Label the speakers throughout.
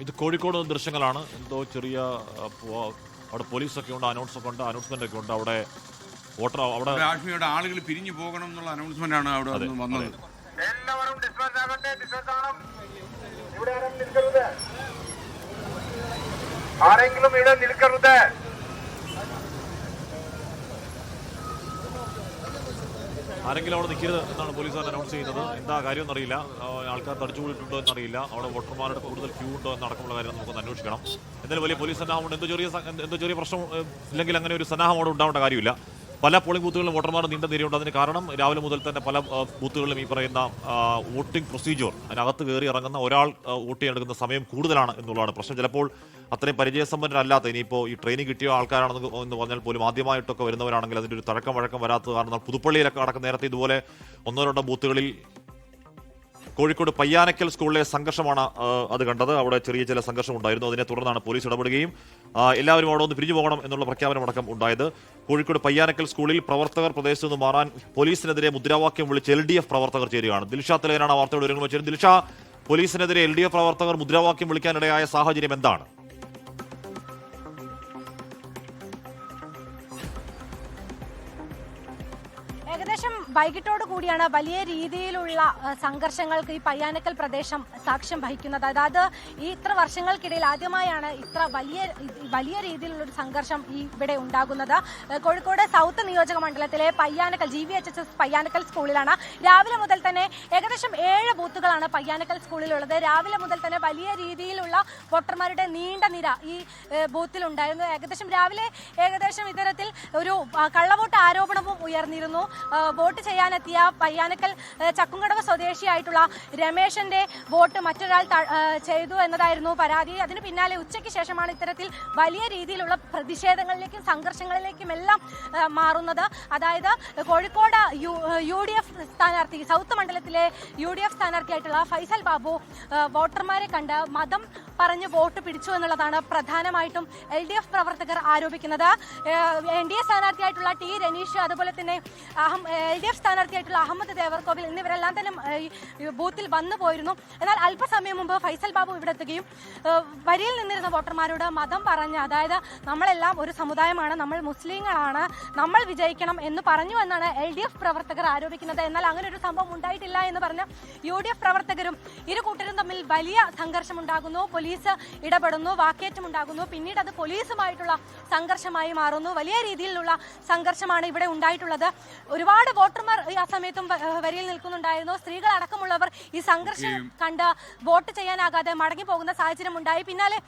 Speaker 1: ഇത് കോഴിക്കോട് ദൃശ്യങ്ങളാണ്. എന്തോ ചെറിയ അവിടെ പോലീസൊക്കെ ഉണ്ട്, അനൗൺസ്മെന്റ് ഒക്കെ ഉണ്ട്. അവിടെ വോട്ടർ അവിടെ
Speaker 2: രാഷ്ട്രീയയുടെ ആളുകൾ പിരിഞ്ഞു പോകണം എന്നുള്ള അനൗൺസ്മെന്റ് ആണ് അവിടെ വന്നത്.
Speaker 3: എല്ലാവരും ഡിസ്പെൻസ് ആകട്ടെ, ഡിസ്പെൻസ് ആകണം. ഇവിടെ ആരും നിൽക്കരുത്, ആരെങ്കിലും ഇവിടെ നിൽക്കരുത്.
Speaker 1: ആരെങ്കിലും അവിടെ നിൽക്കരുത് എന്നാണ് പോലീസുകാർ അനൗൺസ് ചെയ്യുന്നത്. എന്താ കാര്യം എന്നറിയില്ല. ആൾക്കാർ തടിച്ചുകൂടിയിട്ടുണ്ടോ എന്നറിയില്ല. അവിടെ വോട്ടർമാരുടെ കൂടുതൽ ക്യൂ ഉണ്ടോ എന്നടക്കമുള്ള കാര്യം നമുക്കൊന്ന് അന്വേഷിക്കണം. എന്തായാലും വലിയ പോലീസ് സന്നാഹമുണ്ട്. എന്തോ ചെറിയ പ്രശ്നം ഇല്ലെങ്കിൽ അങ്ങനെ ഒരു സന്നാഹം അവിടെ ഉണ്ടാവേണ്ട കാര്യമില്ല. പല പോളിംഗ് ബൂത്തുകളിലും വോട്ടർമാർ നീണ്ട നിരയുണ്ട്. അതിന് കാരണം രാവിലെ മുതൽ തന്നെ പല ബൂത്തുകളിലും ഈ പറയുന്ന വോട്ടിംഗ് പ്രൊസീജിയർ, അതിനകത്ത് കയറി ഇറങ്ങുന്ന ഒരാൾ വോട്ട് ചെയ്യാനെടുക്കുന്ന സമയം കൂടുതലാണ് എന്നുള്ളതാണ് പ്രശ്നം. ചിലപ്പോൾ അത്രയും പരിചയസമ്പന്നരല്ലാത്ത, ഇനിയിപ്പോൾ ഈ ട്രെയിനിങ് കിട്ടിയ ആൾക്കാരാണെന്ന് പറഞ്ഞാൽ പോലും ആദ്യമായിട്ടൊക്കെ വരുന്നവരാണെങ്കിൽ അതിൻ്റെ ഒരു തഴക്കം വഴക്കം വരാത്തത് കാരണം പുതുപ്പള്ളിയിലൊക്കെ അടക്കം നേരത്തെ ഇതുപോലെ 1-2 ബൂത്തുകളിൽ കോഴിക്കോട് പയ്യാനക്കൽ സ്കൂളിലെ സംഘർഷമാണ് അത് കണ്ടത്. അവിടെ ചെറിയ ചില സംഘർഷം ഉണ്ടായിരുന്നു. അതിനെ തുടർന്നാണ് പോലീസ് ഇടപെടുകയും എല്ലാവരും അവിടെ ഒന്ന് പിരിഞ്ഞു പോകണം എന്നുള്ള പ്രഖ്യാപനമടക്കം ഉണ്ടായത്. കോഴിക്കോട് പയ്യാനക്കൽ സ്കൂളിൽ പ്രവർത്തകർ പ്രദേശത്ത് നിന്ന് മാറാൻ പോലീസിനെതിരെ മുദ്രാവാക്യം വിളിച്ച് LDF പ്രവർത്തകർ ചേരുകയാണ്. ദിൽഷ തിലകനാണ് വാർത്തയുടെ വിവരങ്ങൾ വെച്ചത്. ദിൽഷ, പോലീസിനെതിരെ LDF പ്രവർത്തകർ മുദ്രാവാക്യം വിളിക്കാനിടയായ സാഹചര്യം എന്താണ്?
Speaker 4: ഏകദേശം വൈകിട്ടോട് കൂടിയാണ് വലിയ രീതിയിലുള്ള സംഘർഷങ്ങൾക്ക് ഈ പയ്യാനക്കൽ പ്രദേശം സാക്ഷ്യം വഹിക്കുന്നത്. അതായത് ഈ ഇത്ര വർഷങ്ങൾക്കിടയിൽ ആദ്യമായാണ് ഇത്ര വലിയ രീതിയിലുള്ളൊരു സംഘർഷം ഇവിടെ ഉണ്ടാകുന്നത്. കോഴിക്കോട് സൗത്ത് നിയോജക മണ്ഡലത്തിലെ പയ്യാനക്കൽ GVHS പയ്യാനക്കൽ സ്കൂളിലാണ്. രാവിലെ മുതൽ തന്നെ ഏകദേശം 7 ബൂത്തുകളാണ് പയ്യാനക്കൽ സ്കൂളിലുള്ളത്. രാവിലെ മുതൽ തന്നെ വലിയ രീതിയിലുള്ള വോട്ടർമാരുടെ നീണ്ട നിര ഈ ബൂത്തിലുണ്ടായിരുന്നു. രാവിലെ ഇത്തരത്തിൽ ഒരു കള്ളവോട്ട് ആരോപണവും ഉയർന്നിരുന്നു. വോട്ട് ചെയ്യാനെത്തിയ പയ്യാനക്കൽ ചക്കുംകടവ് സ്വദേശിയായിട്ടുള്ള രമേശന്റെ വോട്ട് മറ്റൊരാൾ ചെയ്തു എന്നതായിരുന്നു പരാതി. അതിന് പിന്നാലെ ഉച്ചയ്ക്ക് ശേഷമാണ് ഇത്തരത്തിൽ വലിയ രീതിയിലുള്ള പ്രതിഷേധങ്ങളിലേക്കും സംഘർഷങ്ങളിലേക്കും എല്ലാം മാറുന്നത്. അതായത് കോഴിക്കോട് UDF സ്ഥാനാർത്ഥി, സൗത്ത് മണ്ഡലത്തിലെ UDF സ്ഥാനാർത്ഥിയായിട്ടുള്ള ഫൈസൽ ബാബു വോട്ടർമാരെ കണ്ട് മതം പറഞ്ഞ് വോട്ട് പിടിച്ചു എന്നുള്ളതാണ് പ്രധാനമായിട്ടും LDF പ്രവർത്തകർ ആരോപിക്കുന്നത്. NDA സ്ഥാനാർത്ഥിയായിട്ടുള്ള T രനീഷ്, അതുപോലെ തന്നെ LDF സ്ഥാനാർത്ഥിയായിട്ടുള്ള അഹമ്മദ് ദേവർകോവിൽ എന്നിവരെല്ലാം തന്നെ ബൂത്തിൽ വന്നു പോയിരുന്നു. എന്നാൽ അല്പസമയം മുമ്പ് ഫൈസൽ ബാബു ഇവിടെ എത്തുകയും വരിയിൽ നിന്നിരുന്ന വോട്ടർമാരോട് മതം പറഞ്ഞ്, അതായത് നമ്മളെല്ലാം ഒരു സമുദായമാണ്, നമ്മൾ മുസ്ലിങ്ങളാണ്, നമ്മൾ വിജയിക്കണം എന്ന് പറഞ്ഞു എന്നാണ് LDF പ്രവർത്തകർ ആരോപിക്കുന്നത്. എന്നാൽ അങ്ങനെ ഒരു സംഭവം ഉണ്ടായിട്ടില്ല എന്ന് പറഞ്ഞ UDF പ്രവർത്തകരും ഇരു കൂട്ടരും തമ്മിൽ വലിയ സംഘർഷമുണ്ടാകുന്നു. പോലീസ് ഇടപെടുന്നു, വാക്കേറ്റമുണ്ടാകുന്നു. പിന്നീട് അത് പോലീസുമായിട്ടുള്ള സംഘർഷമായി മാറുന്നു. വലിയ രീതിയിലുള്ള സംഘർഷമാണ് ഇവിടെ ഉണ്ടായിട്ടുള്ളത്. ഒരുപാട് വോട്ടർമാർ ആ സമയത്തും വരിയിൽ നിൽക്കുന്നുണ്ടായിരുന്നു. സ്ത്രീകൾ അടക്കമുള്ളവർ ഈ സംഘർഷം കണ്ട് വോട്ട് ചെയ്യാനാകാതെ മടങ്ങി പോകുന്ന സാഹചര്യം ഉണ്ടായി. പിന്നാലെ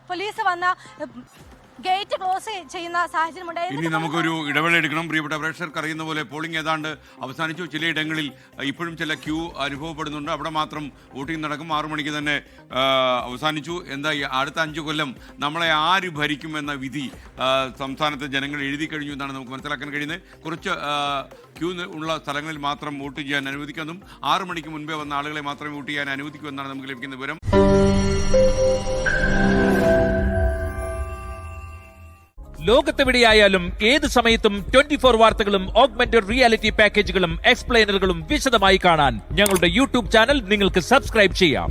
Speaker 4: പോലീസ് വന്ന ഗേറ്റ് ക്ലോസ് ചെയ്യുന്ന സാഹചര്യം ഉണ്ടായി.
Speaker 2: ഇനി നമുക്കൊരു ഇടവേള എടുക്കണം. പ്രിയപ്പെട്ട പ്രേക്ഷകർക്ക് അറിയുന്ന പോലെ പോളിംഗ് ഏതാണ്ട് അവസാനിച്ചു. ചിലയിടങ്ങളിൽ ഇപ്പോഴും ചില ക്യൂ അനുഭവപ്പെടുന്നുണ്ട്. അവിടെ മാത്രം വോട്ടിംഗ് നടക്കും. 6 മണിക്ക് തന്നെ അവസാനിച്ചു. എന്താ അടുത്ത 5 കൊല്ലം നമ്മളെ ആര് ഭരിക്കുമെന്ന വിധി സംസ്ഥാനത്തെ ജനങ്ങൾ എഴുതി കഴിഞ്ഞു എന്നാണ് നമുക്ക് മനസ്സിലാക്കാൻ കഴിയുന്നത്. കുറച്ച് ക്യൂ ഉള്ള സ്ഥലങ്ങളിൽ മാത്രം വോട്ട് ചെയ്യാൻ അനുവദിക്കുമെന്നും 6 മണിക്ക് മുൻപേ വന്ന ആളുകളെ മാത്രമേ വോട്ട് ചെയ്യാൻ അനുവദിക്കൂ എന്നാണ് നമുക്ക് ലഭിക്കുന്ന വിവരം.
Speaker 5: ലോകത്തെവിടെയായാലും ഏത് സമയത്തും 24 വാർത്തകളും ഓഗ്മെന്റഡ് റിയാലിറ്റി പാക്കേജുകളും എക്സ്പ്ലെയിനറുകളും വിശദമായി കാണാൻ ഞങ്ങളുടെ YouTube ചാനൽ നിങ്ങൾക്ക് സബ്സ്ക്രൈബ് ചെയ്യാം.